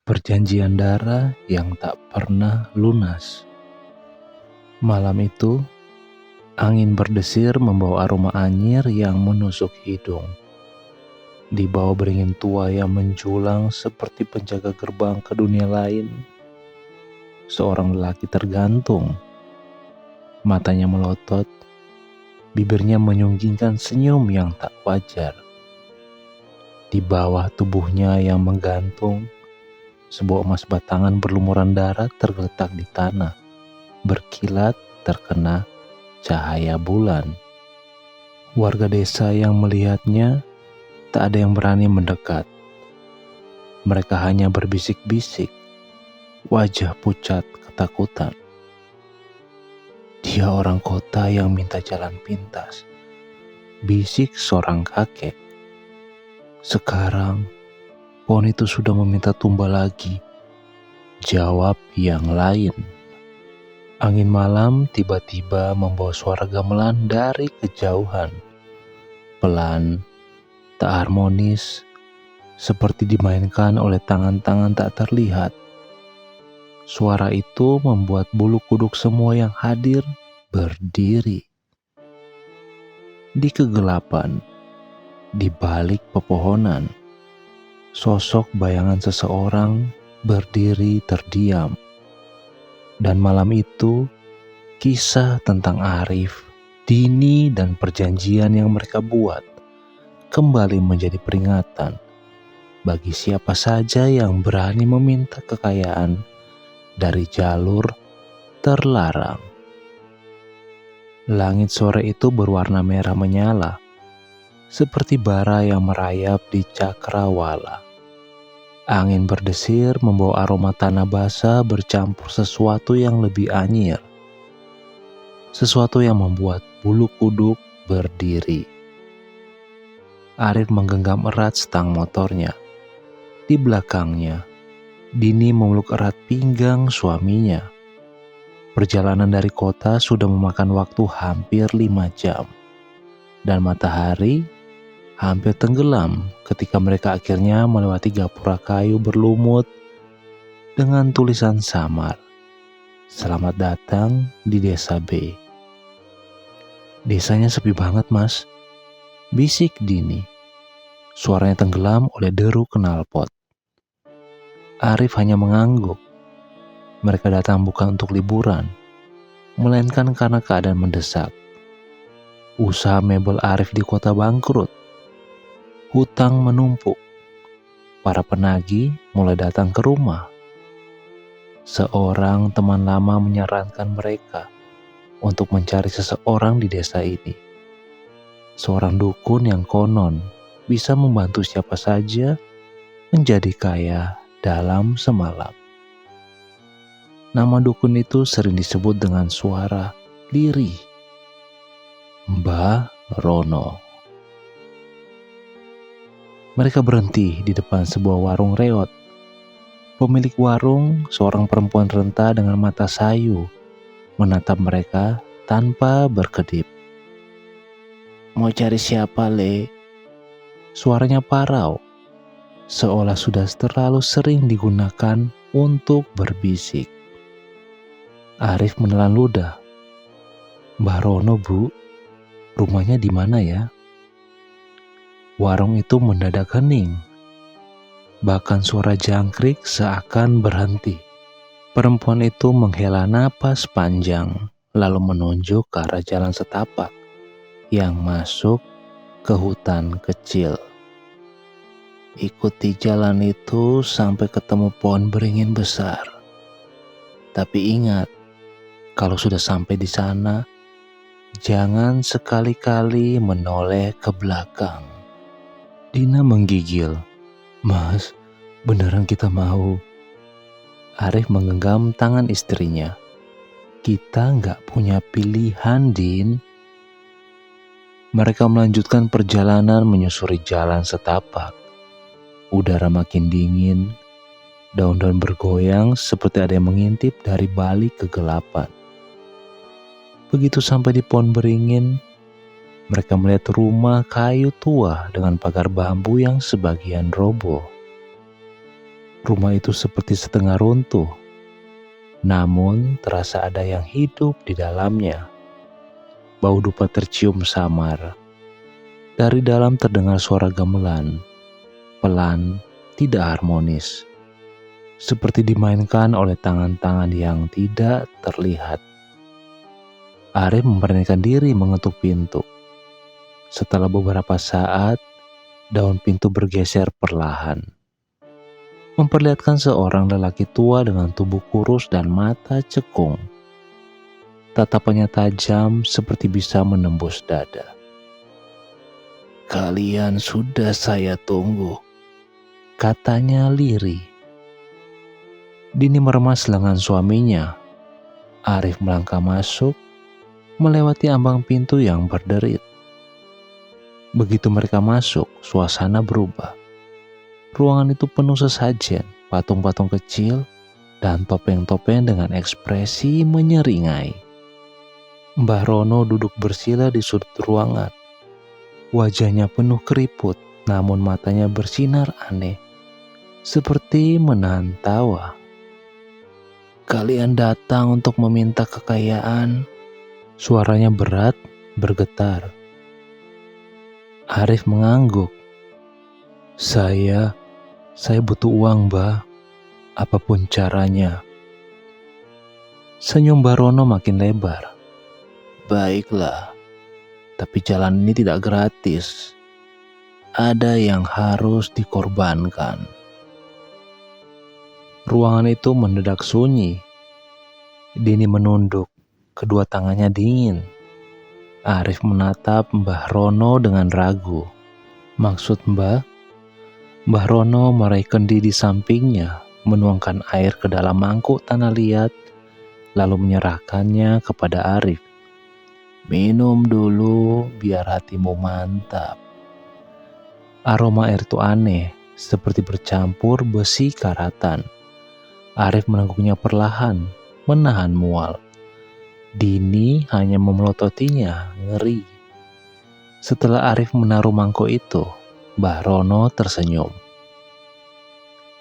Perjanjian darah yang tak pernah lunas. Malam itu, angin berdesir membawa aroma anyir yang menusuk hidung. Di bawah beringin tua yang menjulang seperti penjaga gerbang ke dunia lain, seorang lelaki tergantung. Matanya melotot, bibirnya menyunggingkan senyum yang tak wajar. Di bawah tubuhnya yang menggantung, sebuah emas batangan berlumuran darah tergeletak di tanah, berkilat terkena cahaya bulan. Warga desa yang melihatnya, tak ada yang berani mendekat. Mereka hanya berbisik-bisik, wajah pucat ketakutan. Dia orang kota yang minta jalan pintas, bisik seorang kakek. Sekarang, pohon itu sudah meminta tumbal lagi, jawab yang lain. Angin malam tiba-tiba membawa suara gamelan dari kejauhan. Pelan, tak harmonis, seperti dimainkan oleh tangan-tangan tak terlihat. Suara itu membuat bulu kuduk semua yang hadir berdiri. Di kegelapan, di balik pepohonan, sosok bayangan seseorang berdiri terdiam. Dan malam itu, kisah tentang Arif, Dini, dan perjanjian yang mereka buat kembali menjadi peringatan bagi siapa saja yang berani meminta kekayaan dari jalur terlarang. Langit sore itu berwarna merah menyala, seperti bara yang merayap di cakrawala. Angin berdesir membawa aroma tanah basah bercampur sesuatu yang lebih anyir. Sesuatu yang membuat bulu kuduk berdiri. Arif menggenggam erat stang motornya. Di belakangnya, Dini memeluk erat pinggang suaminya. Perjalanan dari kota sudah memakan waktu hampir 5 jam. Dan matahari hampir tenggelam ketika mereka akhirnya melewati gapura kayu berlumut dengan tulisan samar, "Selamat datang di Desa B." "Desanya sepi banget, Mas," bisik Dini. Suaranya tenggelam oleh deru knalpot. Arif hanya mengangguk. Mereka datang bukan untuk liburan, melainkan karena keadaan mendesak. Usaha mebel Arif di kota bangkrut. Hutang menumpuk. Para penagih mulai datang ke rumah. Seorang teman lama menyarankan mereka untuk mencari seseorang di desa ini. Seorang dukun yang konon bisa membantu siapa saja menjadi kaya dalam semalam. Nama dukun itu sering disebut dengan suara lirih, Mbah Rono. Mereka berhenti di depan sebuah warung reot. Pemilik warung, seorang perempuan renta dengan mata sayu, menatap mereka tanpa berkedip. "Mau cari siapa, Le?" Suaranya parau, seolah sudah terlalu sering digunakan untuk berbisik. Arif menelan ludah. "Mbah Rono, Bu. Rumahnya di mana ya?" Warung itu mendadak hening. Bahkan suara jangkrik seakan berhenti. Perempuan itu menghela napas panjang, lalu menunjuk ke arah jalan setapak yang masuk ke hutan kecil. "Ikuti jalan itu sampai ketemu pohon beringin besar. Tapi ingat, kalau sudah sampai di sana, jangan sekali-kali menoleh ke belakang." Dina menggigil. "Mas, beneran kita mau?" Arif menggenggam tangan istrinya. "Kita nggak punya pilihan, Din." Mereka melanjutkan perjalanan menyusuri jalan setapak. Udara makin dingin, daun-daun bergoyang seperti ada yang mengintip dari balik kegelapan. Begitu sampai di pohon beringin, mereka melihat rumah kayu tua dengan pagar bambu yang sebagian roboh. Rumah itu seperti setengah runtuh, namun terasa ada yang hidup di dalamnya. Bau dupa tercium samar. Dari dalam terdengar suara gamelan, pelan, tidak harmonis, seperti dimainkan oleh tangan-tangan yang tidak terlihat. Arif memberanikan diri mengetuk pintu. Setelah beberapa saat, daun pintu bergeser perlahan, memperlihatkan seorang lelaki tua dengan tubuh kurus dan mata cekung. Tatapannya tajam seperti bisa menembus dada. "Kalian sudah saya tunggu," katanya lirih. Dini meremas lengan suaminya. Arif melangkah masuk, melewati ambang pintu yang berderit. Begitu mereka masuk, suasana berubah. Ruangan itu penuh sesajen, patung-patung kecil, dan topeng-topeng dengan ekspresi menyeringai. Mbah Rono duduk bersila di sudut ruangan. Wajahnya penuh keriput, namun matanya bersinar aneh, seperti menahan tawa. "Kalian datang untuk meminta kekayaan?" Suaranya berat, bergetar. Arif mengangguk. Saya butuh uang, Mbah. Apapun caranya." Senyum Mbah Rono makin lebar. "Baiklah, tapi jalan ini tidak gratis. Ada yang harus dikorbankan." Ruangan itu mendadak sunyi. Dini menunduk, kedua tangannya dingin. Arif menatap Mbah Rono dengan ragu. "Maksud Mbah?" Mbah Rono meraih kendi di sampingnya, menuangkan air ke dalam mangkuk tanah liat, lalu menyerahkannya kepada Arif. "Minum dulu biar hatimu mantap." Aroma air itu aneh, seperti bercampur besi karatan. Arif menengguknya perlahan, menahan mual. Dini hanya memelototinya, ngeri. Setelah Arif menaruh mangkok itu, Mbah Rono tersenyum.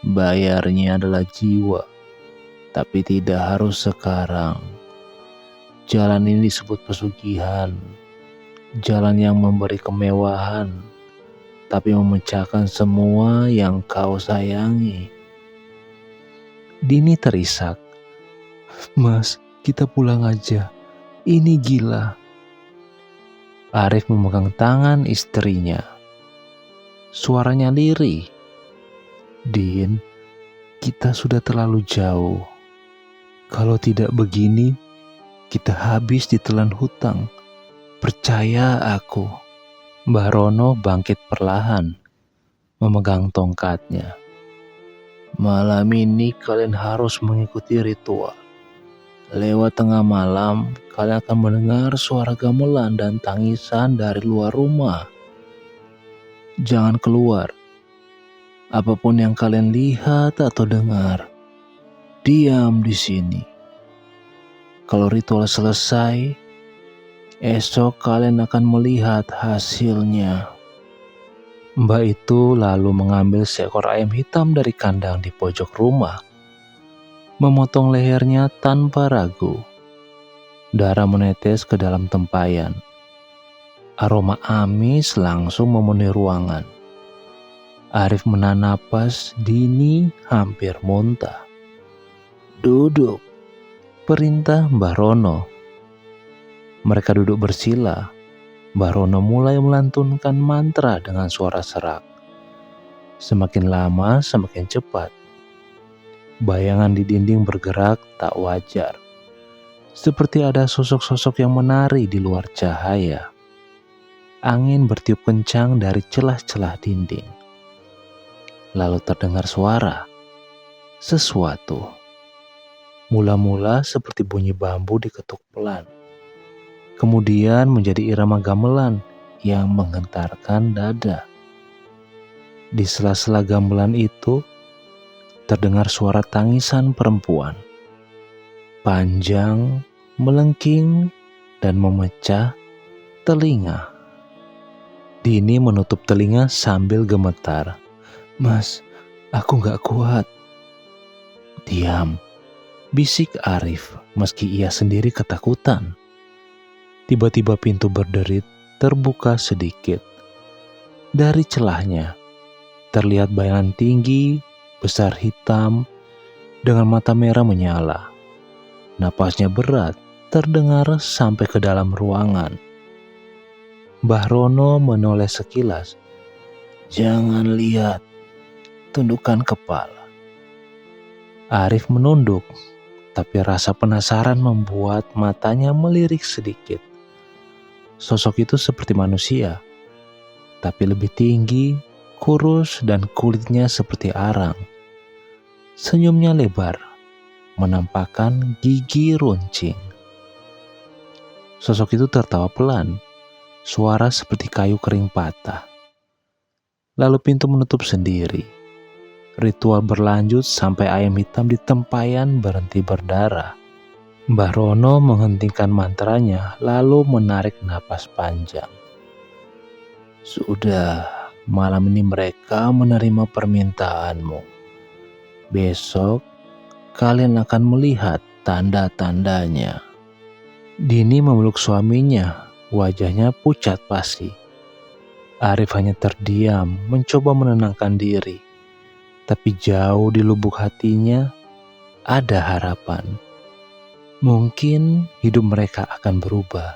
"Bayarnya adalah jiwa, tapi tidak harus sekarang. Jalan ini disebut pesugihan, jalan yang memberi kemewahan, tapi memecahkan semua yang kau sayangi." Dini terisak. "Mas, kita pulang aja. Ini gila." Arif memegang tangan istrinya. Suaranya lirih. "Din, kita sudah terlalu jauh. Kalau tidak begini, kita habis ditelan hutang. Percaya aku." Mbah Rono bangkit perlahan, memegang tongkatnya. "Malam ini kalian harus mengikuti ritual. Lewat tengah malam, kalian akan mendengar suara gamelan dan tangisan dari luar rumah. Jangan keluar. Apapun yang kalian lihat atau dengar, diam di sini. Kalau ritual selesai, esok kalian akan melihat hasilnya." Mbak itu lalu mengambil seekor ayam hitam dari kandang di pojok rumah, memotong lehernya tanpa ragu. Darah menetes ke dalam tempayan. Aroma amis langsung memenuhi ruangan. Arif menahan napas, Dini hampir muntah. "Duduk," perintah Mbah Rono. Mereka duduk bersila. Mbah Rono mulai melantunkan mantra dengan suara serak. Semakin lama semakin cepat. Bayangan di dinding bergerak tak wajar, seperti ada sosok-sosok yang menari di luar cahaya. Angin bertiup kencang dari celah-celah dinding. Lalu terdengar suara sesuatu. Mula-mula seperti bunyi bambu diketuk pelan, kemudian menjadi irama gamelan yang menggentarkan dada. Di sela-sela gamelan itu terdengar suara tangisan perempuan, panjang, melengking, dan memecah telinga. Dini menutup telinga sambil gemetar. "Mas, aku gak kuat." Diam, bisik Arif meski ia sendiri ketakutan. Tiba-tiba pintu berderit terbuka sedikit. Dari celahnya, terlihat bayangan tinggi, besar hitam, dengan mata merah menyala. Napasnya berat, terdengar sampai ke dalam ruangan. Mbah Rono menoleh sekilas. "Jangan lihat, tundukkan kepala." Arif menunduk, tapi rasa penasaran membuat matanya melirik sedikit. Sosok itu seperti manusia, tapi lebih tinggi, kurus, dan kulitnya seperti arang. Senyumnya lebar, menampakkan gigi runcing. Sosok itu tertawa pelan, suara seperti kayu kering patah. Lalu pintu menutup sendiri. Ritual berlanjut sampai ayam hitam di tempayan berhenti berdarah. Mbah Rono menghentikan mantranya lalu menarik napas panjang. "Sudah, malam ini mereka menerima permintaanmu. Besok kalian akan melihat tanda-tandanya." Dini memeluk suaminya, wajahnya pucat pasi. Arif hanya terdiam, mencoba menenangkan diri. Tapi jauh di lubuk hatinya ada harapan. Mungkin hidup mereka akan berubah.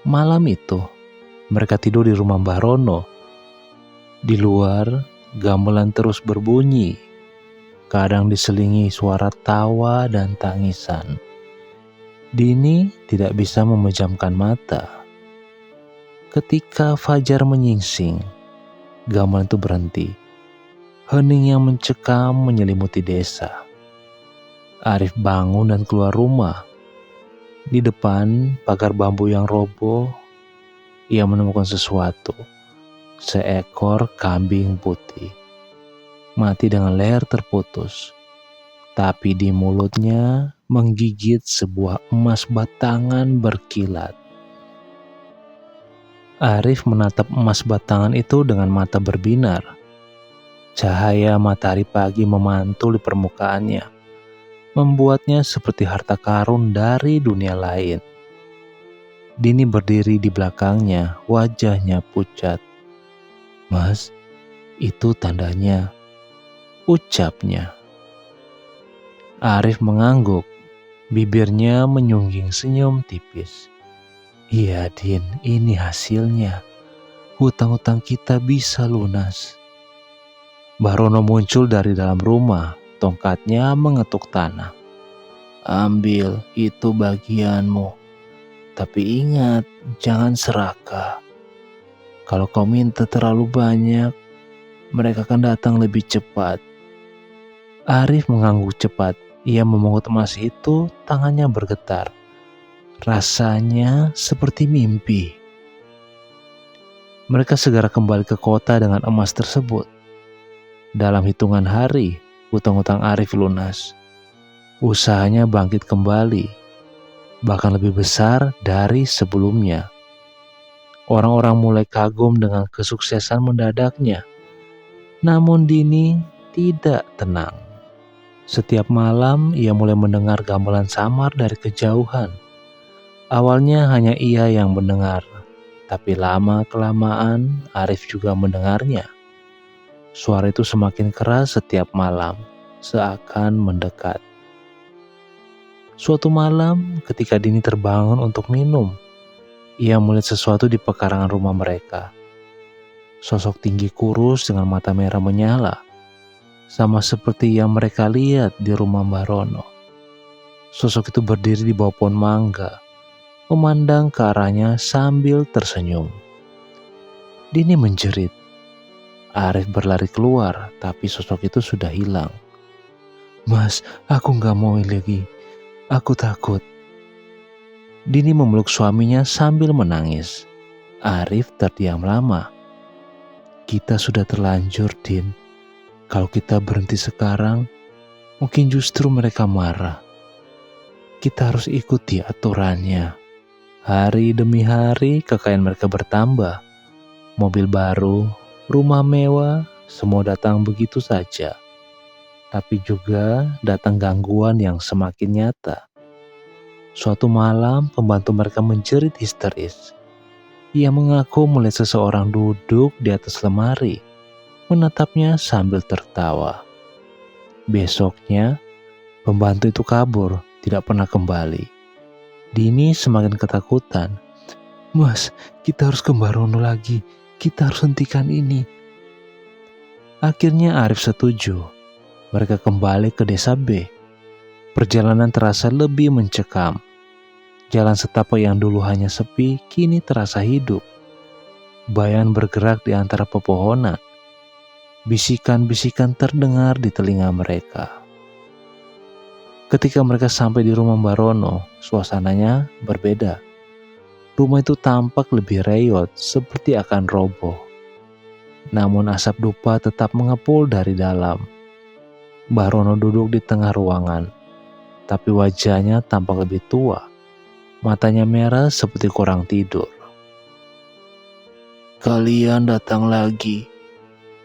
Malam itu, mereka tidur di rumah Mbah Rono. Di luar, gamelan terus berbunyi. Kadang diselingi suara tawa dan tangisan. Dini tidak bisa memejamkan mata. Ketika fajar menyingsing, gamelan itu berhenti. Hening yang mencekam menyelimuti desa. Arif bangun dan keluar rumah. Di depan pagar bambu yang roboh, ia menemukan sesuatu. Seekor kambing putih. Mati dengan leher terputus. Tapi di mulutnya menggigit sebuah emas batangan berkilat. Arif menatap emas batangan itu dengan mata berbinar. Cahaya matahari pagi memantul di permukaannya, membuatnya seperti harta karun dari dunia lain. Dini berdiri di belakangnya, wajahnya pucat. "Mas, itu tandanya," ucapnya. Arif mengangguk, bibirnya menyungging senyum tipis. "Iya Din, ini hasilnya. Hutang-hutang kita bisa lunas." Mbah Rono muncul dari dalam rumah, tongkatnya mengetuk tanah. "Ambil, itu bagianmu. Tapi ingat, jangan serakah. Kalau kau minta terlalu banyak, mereka akan datang lebih cepat." Arif mengangguk cepat. Ia memungut emas itu, tangannya bergetar. Rasanya seperti mimpi. Mereka segera kembali ke kota dengan emas tersebut. Dalam hitungan hari, hutang-hutang Arif lunas. Usahanya bangkit kembali, bahkan lebih besar dari sebelumnya. Orang-orang mulai kagum dengan kesuksesan mendadaknya. Namun Dini tidak tenang. Setiap malam ia mulai mendengar gamelan samar dari kejauhan. Awalnya hanya ia yang mendengar, tapi lama-kelamaan Arif juga mendengarnya. Suara itu semakin keras setiap malam, seakan mendekat. Suatu malam, ketika Dini terbangun untuk minum, ia melihat sesuatu di pekarangan rumah mereka. Sosok tinggi kurus dengan mata merah menyala, sama seperti yang mereka lihat di rumah Mbah Rono. Sosok itu berdiri di bawah pohon mangga, memandang ke arahnya sambil tersenyum. Dini menjerit. Arif berlari keluar, tapi sosok itu sudah hilang. "Mas, aku gak mau lagi. Aku takut." Dini memeluk suaminya sambil menangis. Arif terdiam lama. "Kita sudah terlanjur, Din. Kalau kita berhenti sekarang, mungkin justru mereka marah. Kita harus ikuti aturannya." Hari demi hari kekayaan mereka bertambah. Mobil baru, rumah mewah, semua datang begitu saja. Tapi juga datang gangguan yang semakin nyata. Suatu malam, pembantu mereka menjerit histeris. Ia mengaku melihat seseorang duduk di atas lemari, menatapnya sambil tertawa. Besoknya, pembantu itu kabur, tidak pernah kembali. Dini semakin ketakutan. "Mas, kita harus ke Barono lagi. Kita harus hentikan ini." Akhirnya Arif setuju. Mereka kembali ke desa B. Perjalanan terasa lebih mencekam. Jalan setapak yang dulu hanya sepi, kini terasa hidup. Bayangan bergerak di antara pepohonan. Bisikan-bisikan terdengar di telinga mereka. Ketika mereka sampai di rumah Barono, suasananya berbeda. Rumah itu tampak lebih reot, seperti akan roboh. Namun asap dupa tetap mengepul dari dalam. Barono duduk di tengah ruangan, tapi wajahnya tampak lebih tua. Matanya merah seperti kurang tidur. "Kalian datang lagi,"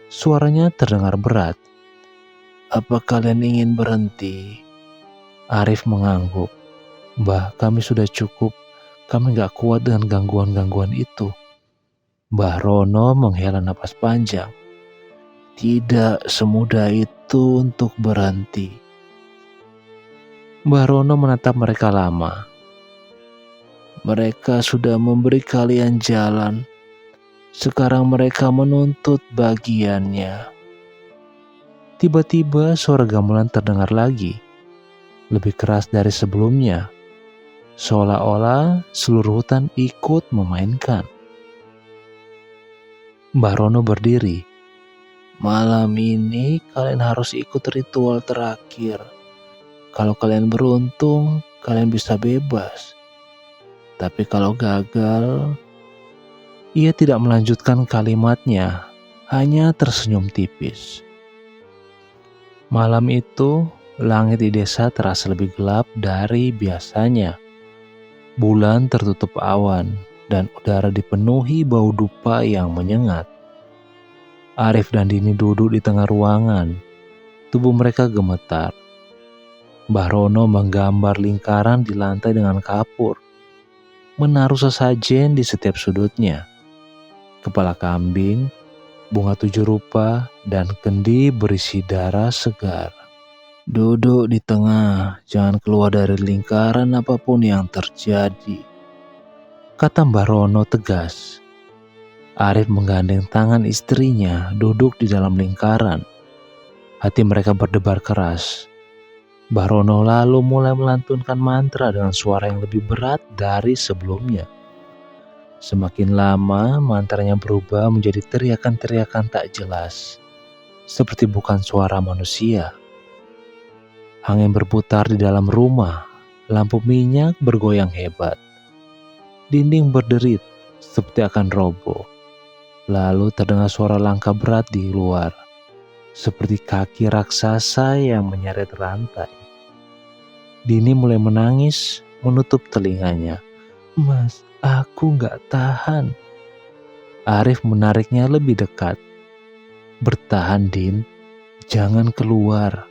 suaranya terdengar berat. "Apa kalian ingin berhenti?" Arif mengangguk. "Mbah, kami sudah cukup. Kami gak kuat dengan gangguan-gangguan itu." Mbah Rono menghela napas panjang. "Tidak semudah itu untuk berhenti." Mbah Rono menatap mereka lama. "Mereka sudah memberi kalian jalan. Sekarang mereka menuntut bagiannya." Tiba-tiba suara gamelan terdengar lagi, lebih keras dari sebelumnya, seolah-olah seluruh hutan ikut memainkan. Mbah Rono berdiri. "Malam ini kalian harus ikut ritual terakhir. Kalau kalian beruntung, kalian bisa bebas. Tapi kalau gagal..." Ia tidak melanjutkan kalimatnya, hanya tersenyum tipis. Malam itu, langit di desa terasa lebih gelap dari biasanya. Bulan tertutup awan, dan udara dipenuhi bau dupa yang menyengat. Arif dan Dini duduk di tengah ruangan. Tubuh mereka gemetar. Mbah Rono menggambar lingkaran di lantai dengan kapur, menaruh sesajen di setiap sudutnya. Kepala kambing, bunga 7 rupa, dan kendi berisi darah segar. "Duduk di tengah, jangan keluar dari lingkaran apapun yang terjadi," kata Mbah Rono tegas. Arif menggandeng tangan istrinya duduk di dalam lingkaran. Hati mereka berdebar keras. Mbah Rono lalu mulai melantunkan mantra dengan suara yang lebih berat dari sebelumnya. Semakin lama, mantranya berubah menjadi teriakan-teriakan tak jelas, seperti bukan suara manusia. Angin berputar di dalam rumah, lampu minyak bergoyang hebat. Dinding berderit seperti akan roboh. Lalu terdengar suara langkah berat di luar, seperti kaki raksasa yang menyeret rantai. Dini mulai menangis, menutup telinganya. "Mas, aku gak tahan." Arif menariknya lebih dekat. "Bertahan, Din. Jangan keluar."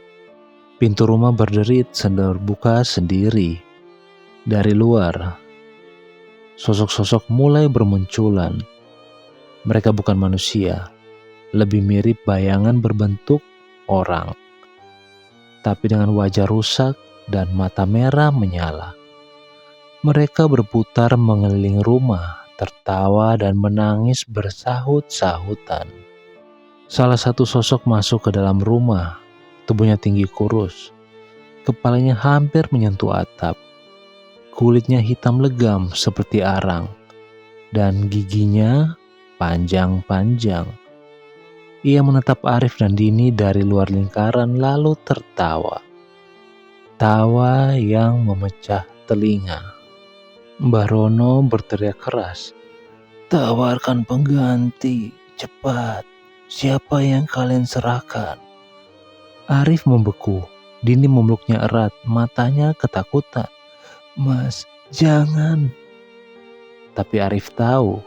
Pintu rumah berderit terbuka sendiri. Dari luar, sosok-sosok mulai bermunculan. Mereka bukan manusia, lebih mirip bayangan berbentuk orang, tapi dengan wajah rusak dan mata merah menyala. Mereka berputar mengelilingi rumah, tertawa dan menangis bersahut-sahutan. Salah satu sosok masuk ke dalam rumah. Tubuhnya tinggi kurus, kepalanya hampir menyentuh atap. Kulitnya hitam legam seperti arang, dan giginya panjang-panjang. Ia menatap Arif dan Dini dari luar lingkaran lalu tertawa. Tawa yang memecah telinga. Mbah Rono berteriak keras. "Tawarkan pengganti, cepat. Siapa yang kalian serahkan?" Arif membeku. Dini memeluknya erat, matanya ketakutan. "Mas, jangan." Tapi Arif tahu,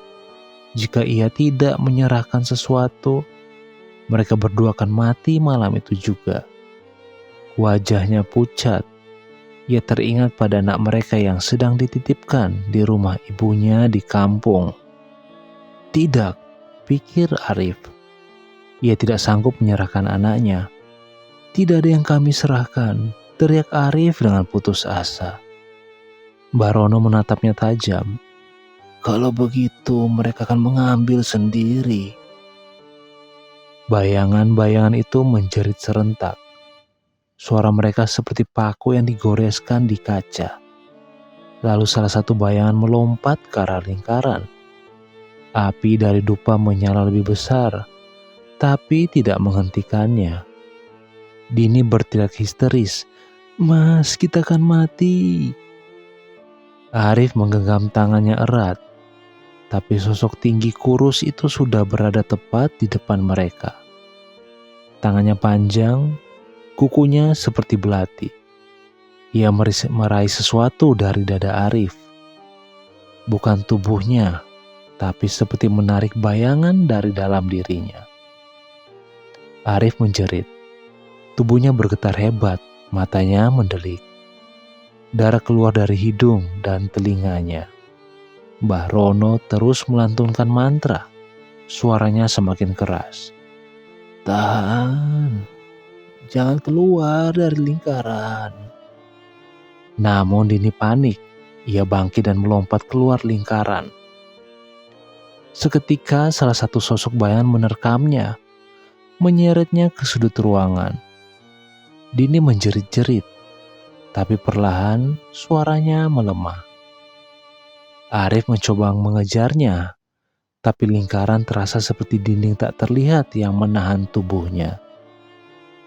jika ia tidak menyerahkan sesuatu, mereka berdua akan mati malam itu juga. Wajahnya pucat. Ia teringat pada anak mereka yang sedang dititipkan di rumah ibunya di kampung. Tidak, pikir Arif. Ia tidak sanggup menyerahkan anaknya. Tidak ada yang kami serahkan, teriak Arif dengan putus asa. Barono menatapnya tajam. Kalau begitu mereka akan mengambil sendiri. Bayangan-bayangan itu menjerit serentak. Suara mereka seperti paku yang digoreskan di kaca. Lalu salah satu bayangan melompat ke arah lingkaran. Api dari dupa menyala lebih besar, tapi tidak menghentikannya. Dini berteriak histeris, "Mas, kita akan mati." Arif menggenggam tangannya erat, tapi sosok tinggi kurus itu sudah berada tepat di depan mereka. Tangannya panjang, kukunya seperti belati. Ia meraih sesuatu dari dada Arif. Bukan tubuhnya, tapi seperti menarik bayangan dari dalam dirinya. Arif menjerit. Tubuhnya bergetar hebat, matanya mendelik. Darah keluar dari hidung dan telinganya. Mbah Rono terus melantunkan mantra. Suaranya semakin keras. Tahan, jangan keluar dari lingkaran. Namun Dini panik. Ia bangkit dan melompat keluar lingkaran. Seketika salah satu sosok bayangan menerkamnya, menyeretnya ke sudut ruangan. Dini menjerit-jerit, tapi perlahan suaranya melemah. Arif mencoba mengejarnya, tapi lingkaran terasa seperti dinding tak terlihat yang menahan tubuhnya.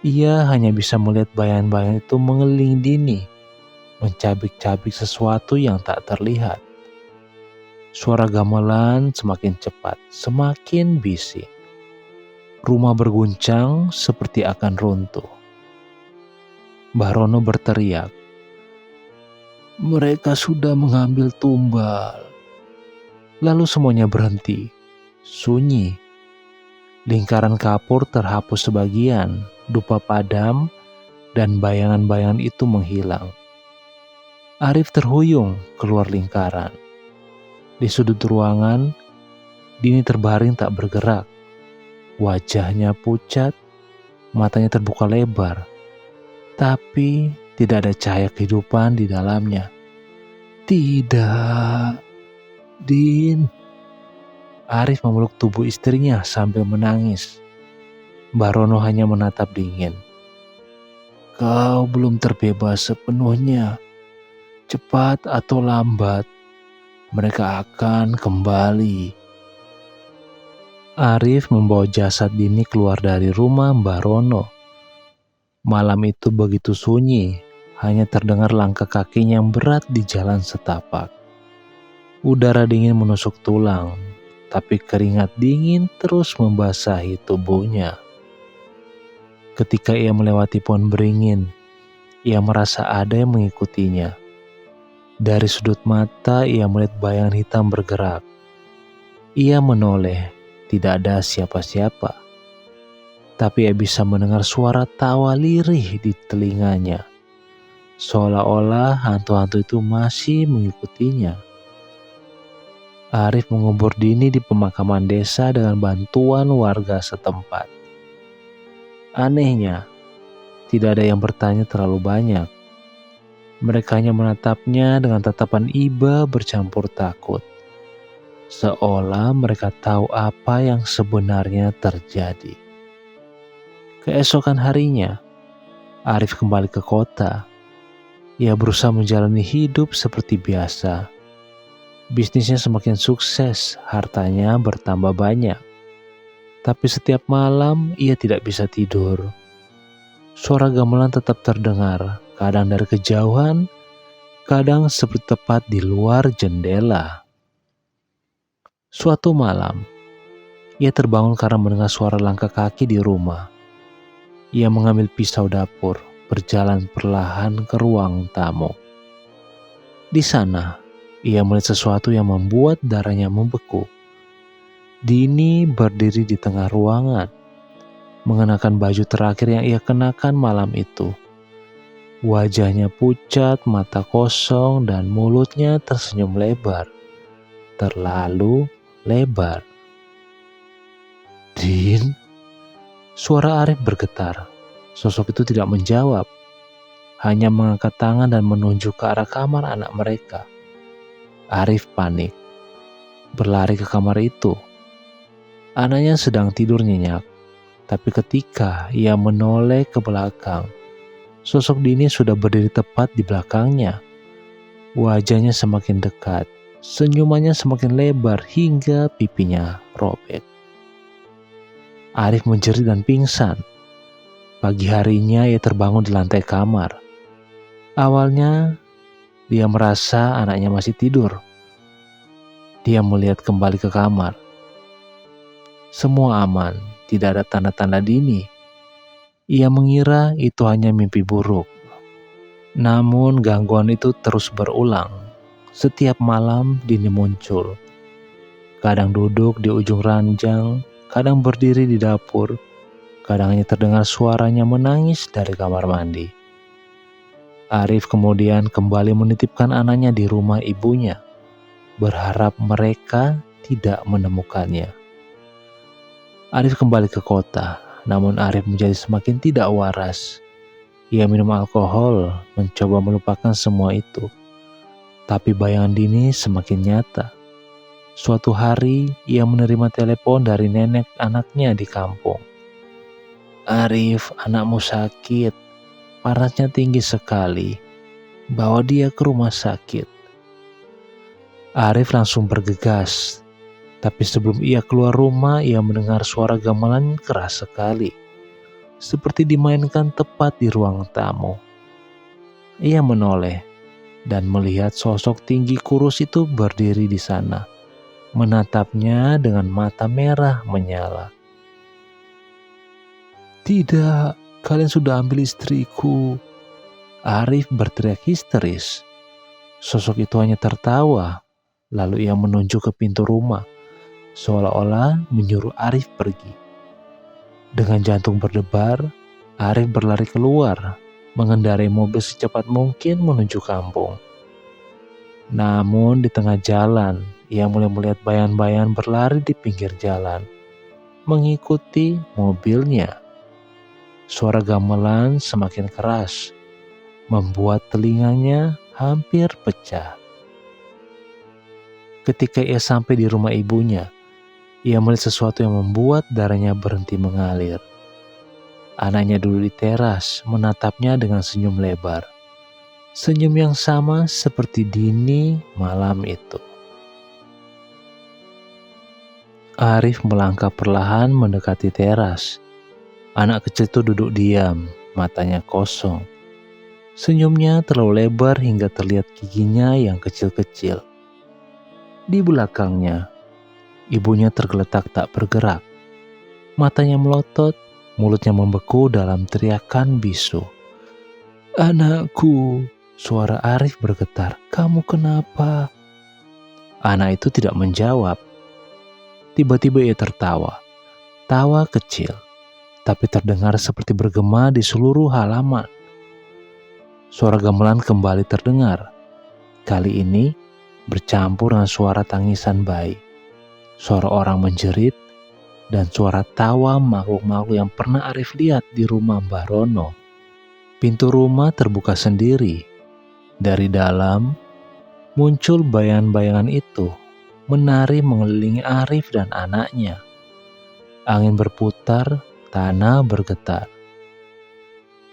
Ia hanya bisa melihat bayangan-bayangan itu mengelilingi Dini, mencabik-cabik sesuatu yang tak terlihat. Suara gamelan semakin cepat, semakin bising. Rumah berguncang seperti akan runtuh. Mbah Rono berteriak, "Mereka sudah mengambil tumbal." Lalu semuanya berhenti, sunyi. Lingkaran kapur terhapus sebagian, dupa padam, dan bayangan-bayangan itu menghilang. Arif terhuyung keluar lingkaran. Di sudut ruangan, Dini terbaring tak bergerak. Wajahnya pucat, matanya terbuka lebar, tapi tidak ada cahaya kehidupan di dalamnya. Tidak, Din. Arif memeluk tubuh istrinya sambil menangis. Barono hanya menatap dingin. Kau belum terbebas sepenuhnya. Cepat atau lambat, mereka akan kembali. Arif membawa jasad Dini keluar dari rumah Mbah Rono. Malam itu begitu sunyi, hanya terdengar langkah kakinya yang berat di jalan setapak. Udara dingin menusuk tulang, tapi keringat dingin terus membasahi tubuhnya. Ketika ia melewati pohon beringin, ia merasa ada yang mengikutinya. Dari sudut mata ia melihat bayangan hitam bergerak. Ia menoleh, tidak ada siapa-siapa. Tapi ia bisa mendengar suara tawa lirih di telinganya. Seolah-olah hantu-hantu itu masih mengikutinya. Arif mengubur Dini di pemakaman desa dengan bantuan warga setempat. Anehnya, tidak ada yang bertanya terlalu banyak. Mereka hanya menatapnya dengan tatapan iba bercampur takut. Seolah mereka tahu apa yang sebenarnya terjadi. Keesokan harinya, Arif kembali ke kota. Ia berusaha menjalani hidup seperti biasa. Bisnisnya semakin sukses, hartanya bertambah banyak. Tapi setiap malam ia tidak bisa tidur. Suara gamelan tetap terdengar, kadang dari kejauhan, kadang seperti tepat di luar jendela. Suatu malam, ia terbangun karena mendengar suara langkah kaki di rumah. Ia mengambil pisau dapur, berjalan perlahan ke ruang tamu. Di sana, ia melihat sesuatu yang membuat darahnya membeku. Dini berdiri di tengah ruangan, mengenakan baju terakhir yang ia kenakan malam itu. Wajahnya pucat, mata kosong, dan mulutnya tersenyum lebar. Terlalu lebar. "Din?" Suara Arif bergetar. Sosok itu tidak menjawab, hanya mengangkat tangan dan menunjuk ke arah kamar anak mereka. Arif panik, berlari ke kamar itu. Anaknya sedang tidur nyenyak, tapi ketika ia menoleh ke belakang, sosok Dini sudah berdiri tepat di belakangnya. Wajahnya semakin dekat, senyumannya semakin lebar hingga pipinya robek. Arif menjerit dan pingsan. Pagi harinya ia terbangun di lantai kamar. Awalnya dia merasa anaknya masih tidur. Dia melihat kembali ke kamar. Semua aman, tidak ada tanda-tanda Dini. Ia mengira itu hanya mimpi buruk. Namun gangguan itu terus berulang. Setiap malam Dini muncul. Kadang duduk di ujung ranjang, kadang berdiri di dapur, kadang hanya terdengar suaranya menangis dari kamar mandi. Arif kemudian kembali menitipkan anaknya di rumah ibunya, berharap mereka tidak menemukannya. Arif kembali ke kota, namun Arif menjadi semakin tidak waras. Ia minum alkohol, mencoba melupakan semua itu. Tapi bayangan Dini semakin nyata. Suatu hari, ia menerima telepon dari nenek anaknya di kampung. "Arif, anakmu sakit. Panasnya tinggi sekali. Bawa dia ke rumah sakit." Arif langsung bergegas. Tapi sebelum ia keluar rumah, ia mendengar suara gamelan keras sekali. Seperti dimainkan tepat di ruang tamu. Ia menoleh dan melihat sosok tinggi kurus itu berdiri di sana, menatapnya dengan mata merah menyala. "Tidak, kalian sudah ambil istriku." Arif berteriak histeris. Sosok itu hanya tertawa, lalu ia menunjuk ke pintu rumah, seolah-olah menyuruh Arif pergi. Dengan jantung berdebar, Arif berlari keluar, mengendarai mobil secepat mungkin menuju kampung. Namun di tengah jalan, ia mulai melihat bayangan-bayangan berlari di pinggir jalan, mengikuti mobilnya. Suara gamelan semakin keras, membuat telinganya hampir pecah. Ketika ia sampai di rumah ibunya, ia melihat sesuatu yang membuat darahnya berhenti mengalir. Anaknya duduk di teras, menatapnya dengan senyum lebar. Senyum yang sama seperti Dini malam itu. Arif melangkah perlahan mendekati teras. Anak kecil itu duduk diam, matanya kosong. Senyumnya terlalu lebar hingga terlihat giginya yang kecil-kecil. Di belakangnya, ibunya tergeletak tak bergerak. Matanya melotot, mulutnya membeku dalam teriakan bisu. "Anakku," suara Arif bergetar, "kamu kenapa?" Anak itu tidak menjawab. Tiba-tiba ia tertawa. Tawa kecil, tapi terdengar seperti bergema di seluruh halaman. Suara gamelan kembali terdengar. Kali ini bercampur dengan suara tangisan bayi. Suara orang menjerit dan suara tawa makhluk-makhluk yang pernah Arif lihat di rumah Mbah Rono. Pintu rumah terbuka sendiri. Dari dalam muncul bayangan-bayangan itu, menari mengelilingi Arif dan anaknya. Angin berputar, tanah bergetar.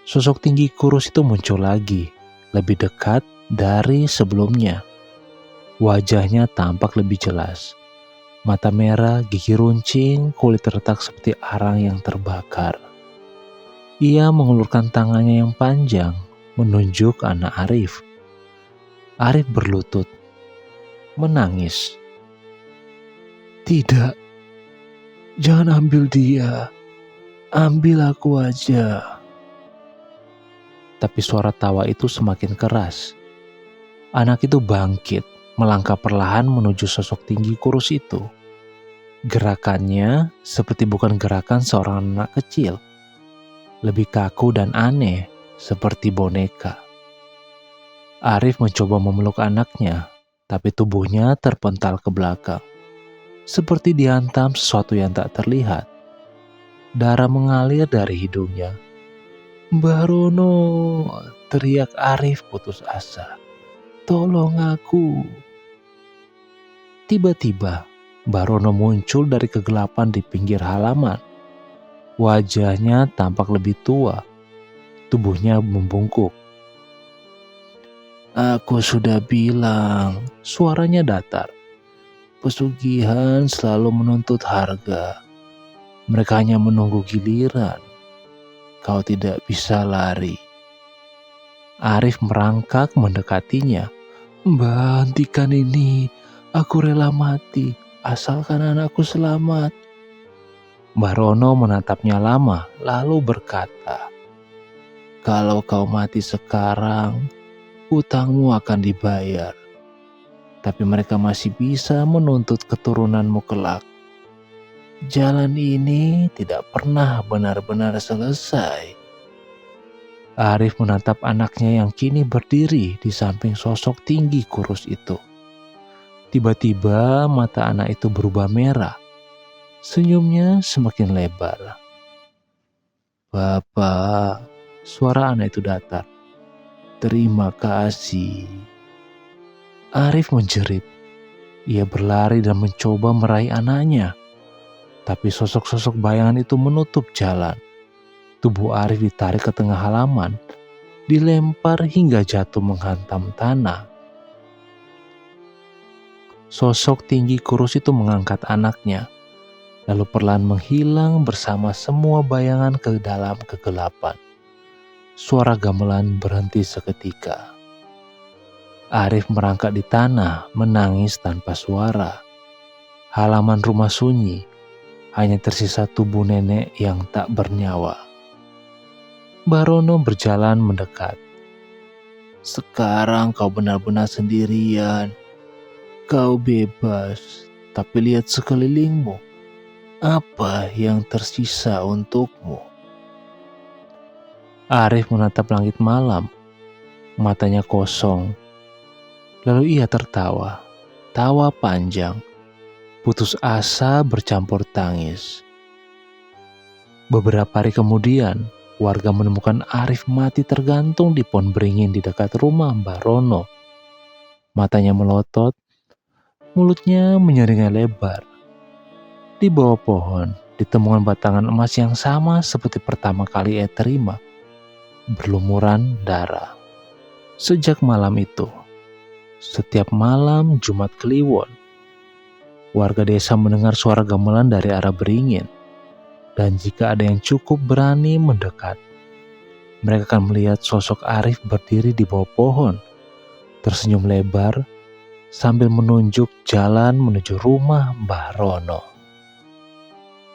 Sosok tinggi kurus itu muncul lagi, lebih dekat dari sebelumnya. Wajahnya tampak lebih jelas. Mata merah, gigi runcing, kulit retak seperti arang yang terbakar. Ia mengulurkan tangannya yang panjang, menunjuk anak Arif. Arif berlutut, menangis. "Tidak, jangan ambil dia, ambil aku aja." Tapi suara tawa itu semakin keras. Anak itu bangkit, melangkah perlahan menuju sosok tinggi kurus itu. Gerakannya seperti bukan gerakan seorang anak kecil. Lebih kaku dan aneh, seperti boneka. Arif mencoba memeluk anaknya, tapi tubuhnya terpental ke belakang, seperti dihantam sesuatu yang tak terlihat. Darah mengalir dari hidungnya. "Mbah Rono!" teriak Arif putus asa. "Tolong aku!" Tiba-tiba, Mbah Rono muncul dari kegelapan di pinggir halaman. Wajahnya tampak lebih tua, tubuhnya membungkuk. "Aku sudah bilang," suaranya datar. "Pesugihan selalu menuntut harga. Mereka hanya menunggu giliran. Kau tidak bisa lari." Arif merangkak mendekatinya. "Mbah, hentikan ini. Aku rela mati, asalkan anakku selamat." Mbah Rono menatapnya lama, lalu berkata, "Kalau kau mati sekarang, hutangmu akan dibayar. Tapi mereka masih bisa menuntut keturunanmu kelak. Jalan ini tidak pernah benar-benar selesai." Arif menatap anaknya yang kini berdiri di samping sosok tinggi kurus itu. Tiba-tiba mata anak itu berubah merah. Senyumnya semakin lebar. "Bapak," suara anak itu datar. "Terima kasih." Arif menjerit. Ia berlari dan mencoba meraih anaknya. Tapi sosok-sosok bayangan itu menutup jalan. Tubuh Arif ditarik ke tengah halaman, dilempar hingga jatuh menghantam tanah. Sosok tinggi kurus itu mengangkat anaknya, lalu perlahan menghilang bersama semua bayangan ke dalam kegelapan. Suara gamelan berhenti seketika. Arif merangkak di tanah, menangis tanpa suara. Halaman rumah sunyi, hanya tersisa tubuh nenek yang tak bernyawa. Mbah Rono berjalan mendekat. "Sekarang kau benar-benar sendirian. Kau bebas, tapi lihat sekelilingmu. Apa yang tersisa untukmu?" Arif menatap langit malam, matanya kosong. Lalu ia tertawa, tawa panjang, putus asa bercampur tangis. Beberapa hari kemudian, warga menemukan Arif mati tergantung di pohon beringin di dekat rumah Mbah Rono. Matanya melotot, mulutnya menyeringai lebar. Di bawah pohon, ditemukan batangan emas yang sama seperti pertama kali ia terima, berlumuran darah. Sejak malam itu, setiap malam Jumat Kliwon, warga desa mendengar suara gamelan dari arah beringin. Dan jika ada yang cukup berani mendekat, mereka akan melihat sosok Arif berdiri di bawah pohon, tersenyum lebar sambil menunjuk jalan menuju rumah Mbah Rono.